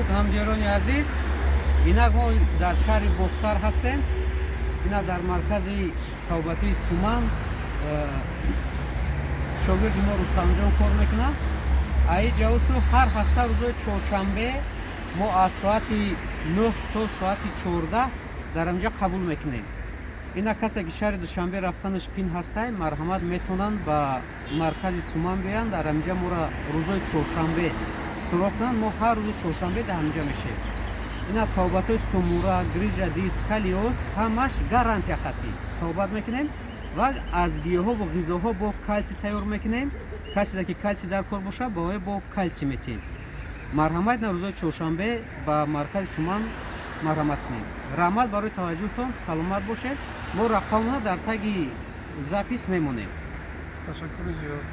توجه همدیگران عزیز، اینا ما در شهر بختر هستیم. اینا در مرکز توبتی سومن شاگرد ما رستم جان کار میکنه. ای جوسو هر هفته روز چهارشنبه ما از ساعت 9 تا ساعت 14 در اینجا قبول میکنیم. اینا کسی که شهر دوشنبه رفتنش پین هسته مرحمت میتونن با مرکز سومن بیان در اینجا ما را روز چهارشنبه سراغ کنن. ما هر روز چهارشنبه در اینجا میشه. اینا توبت استمورا گریجا دیسکالیوس همش گارانتی قطعی توبت میکنیم و از گیاها و غذاها با کلسی تیار میکنیم. کسی که کلسی در کار باشه با کلسی میتیم. مرحمت روز چهارشنبه با مرکز سومن مرحمت کنیم. رحمت برای توجهتون، سلامت باشید. ما رقمنا در تگ زاپیس میمونیم. تشکر زیاد.